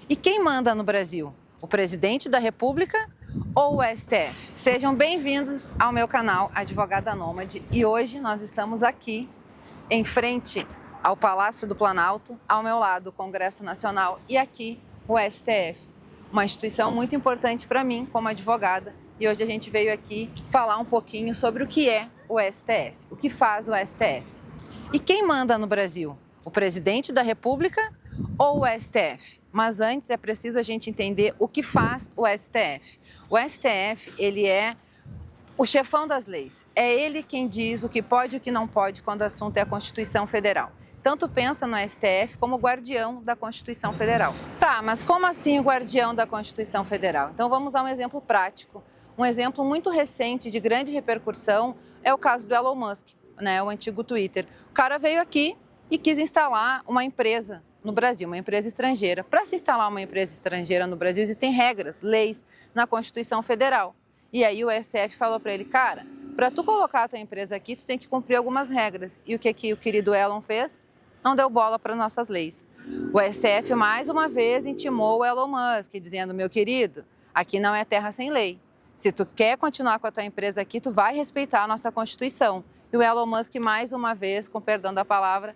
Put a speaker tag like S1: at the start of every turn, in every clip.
S1: E quem manda no Brasil? O presidente da República ou o STF? Sejam bem-vindos ao meu canal Advogada Nômade e hoje nós estamos aqui em frente ao Palácio do Planalto, ao meu lado o Congresso Nacional e aqui o STF, uma instituição muito importante para mim como advogada, e hoje a gente veio aqui falar um pouquinho sobre o que é o STF, o que faz o STF. E quem manda no Brasil? O presidente da República ou o STF? Mas antes é preciso a gente entender o que faz o STF. O STF, ele é o chefão das leis. É ele quem diz o que pode e o que não pode quando o assunto é a Constituição Federal. Tanto pensa no STF como guardião da Constituição Federal. Tá, mas como assim o guardião da Constituição Federal? Então vamos a um exemplo prático. Um exemplo muito recente de grande repercussão é o caso do Elon Musk, o antigo Twitter. O cara veio aqui e quis instalar uma empresa no Brasil, uma empresa estrangeira. Para se instalar uma empresa estrangeira no Brasil, existem regras, leis na Constituição Federal. E aí o STF falou para ele, cara, para tu colocar a tua empresa aqui, tu tem que cumprir algumas regras. E o que o querido Elon fez? Não deu bola para nossas leis. O STF mais uma vez intimou o Elon Musk, dizendo, meu querido, aqui não é terra sem lei. Se tu quer continuar com a tua empresa aqui, tu vai respeitar a nossa Constituição. E o Elon Musk mais uma vez, com perdão da palavra,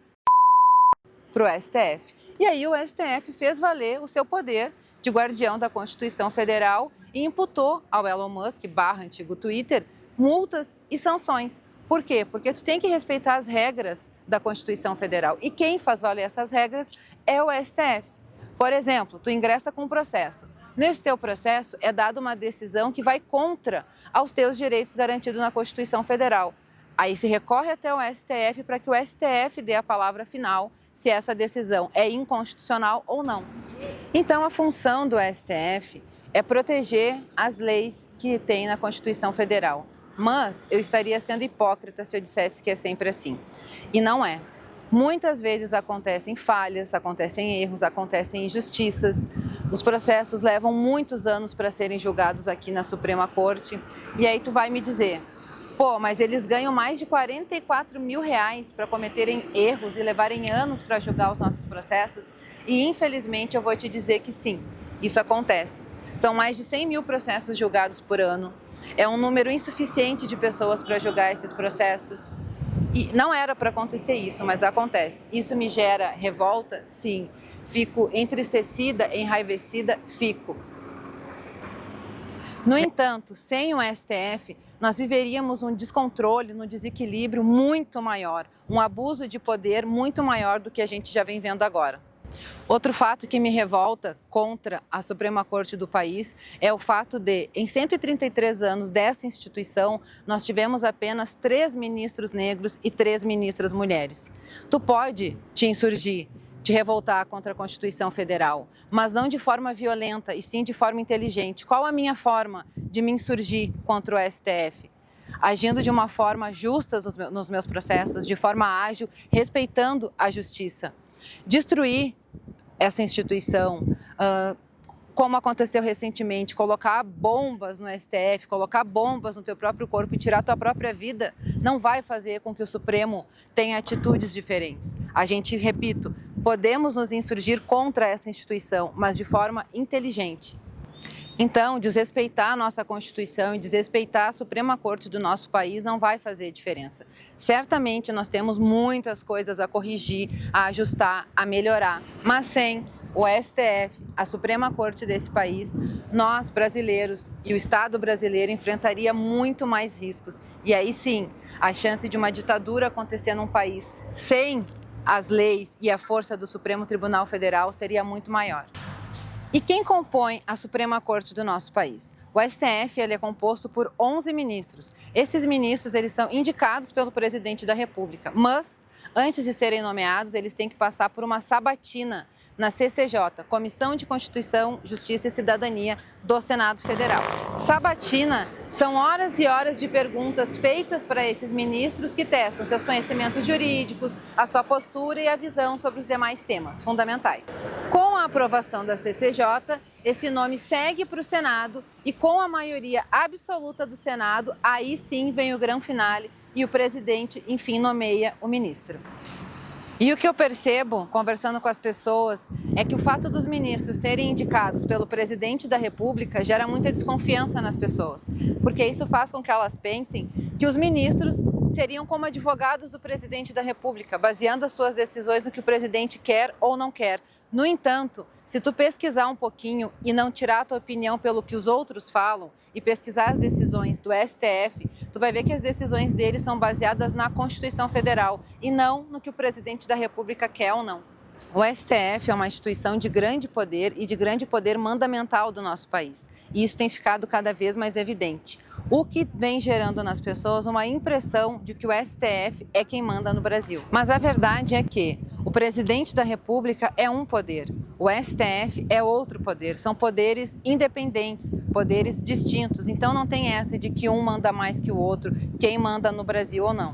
S1: para o STF. E aí o STF fez valer o seu poder de guardião da Constituição Federal e imputou ao Elon Musk, antigo Twitter, multas e sanções. Por quê? Porque tu tem que respeitar as regras da Constituição Federal. E quem faz valer essas regras é o STF. Por exemplo, tu ingressa com um processo. Nesse teu processo é dada uma decisão que vai contra aos teus direitos garantidos na Constituição Federal. Aí se recorre até o STF para que o STF dê a palavra final se essa decisão é inconstitucional ou não. Então a função do STF é proteger as leis que tem na Constituição Federal. Mas eu estaria sendo hipócrita se eu dissesse que é sempre assim. E não é. Muitas vezes acontecem falhas, acontecem erros, acontecem injustiças. Os processos levam muitos anos para serem julgados aqui na Suprema Corte. E aí tu vai me dizer, pô, mas eles ganham mais de 44 mil reais para cometerem erros e levarem anos para julgar os nossos processos? E infelizmente eu vou te dizer que sim, isso acontece. São mais de 100 mil processos julgados por ano. É um número insuficiente de pessoas para julgar esses processos. E não era para acontecer isso, mas acontece. Isso me gera revolta? Sim. Fico entristecida, enraivecida? Fico. No entanto, sem o STF, nós viveríamos um descontrole, um desequilíbrio muito maior, um abuso de poder muito maior do que a gente já vem vendo agora. Outro fato que me revolta contra a Suprema Corte do país é o fato de, em 133 anos dessa instituição, nós tivemos apenas 3 ministros negros e 3 ministras mulheres. Tu pode te insurgir, te revoltar contra a Constituição Federal, mas não de forma violenta, e sim de forma inteligente. Qual a minha forma de me insurgir contra o STF? Agindo de uma forma justa nos meus processos, de forma ágil, respeitando a justiça. Destruir essa instituição, como aconteceu recentemente, colocar bombas no STF, colocar bombas no teu próprio corpo e tirar tua própria vida, não vai fazer com que o Supremo tenha atitudes diferentes. A gente, repito, podemos nos insurgir contra essa instituição, mas de forma inteligente. Então, desrespeitar a nossa Constituição e desrespeitar a Suprema Corte do nosso país não vai fazer diferença. Certamente nós temos muitas coisas a corrigir, a ajustar, a melhorar, mas sem o STF, a Suprema Corte desse país, nós brasileiros e o Estado brasileiro enfrentaria muito mais riscos. E aí sim, a chance de uma ditadura acontecer num país sem as leis e a força do Supremo Tribunal Federal seria muito maior. E quem compõe a Suprema Corte do nosso país? O STF ele é composto por 11 ministros. Esses ministros eles são indicados pelo presidente da República, mas antes de serem nomeados, eles têm que passar por uma sabatina na CCJ, Comissão de Constituição, Justiça e Cidadania do Senado Federal. Sabatina são horas e horas de perguntas feitas para esses ministros que testam seus conhecimentos jurídicos, a sua postura e a visão sobre os demais temas fundamentais. Com a aprovação da CCJ, esse nome segue para o Senado e com a maioria absoluta do Senado, aí sim vem o grande finale e o presidente, enfim, nomeia o ministro. E o que eu percebo, conversando com as pessoas, é que o fato dos ministros serem indicados pelo presidente da República gera muita desconfiança nas pessoas, porque isso faz com que elas pensem que os ministros seriam como advogados do presidente da República, baseando as suas decisões no que o presidente quer ou não quer. No entanto, se tu pesquisar um pouquinho e não tirar a tua opinião pelo que os outros falam e pesquisar as decisões do STF, tu vai ver que as decisões deles são baseadas na Constituição Federal e não no que o presidente da República quer ou não. O STF é uma instituição de grande poder e de grande poder mandamental do nosso país, e isso tem ficado cada vez mais evidente, o que vem gerando nas pessoas uma impressão de que o STF é quem manda no Brasil. Mas a verdade é que o presidente da República é um poder, o STF é outro poder, são poderes independentes, poderes distintos, então não tem essa de que um manda mais que o outro, quem manda no Brasil ou não.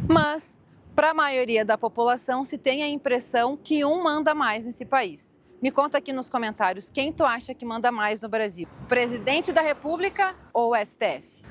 S1: Mas para a maioria da população se tem a impressão que um manda mais nesse país. Me conta aqui nos comentários quem tu acha que manda mais no Brasil, o presidente da República ou o STF?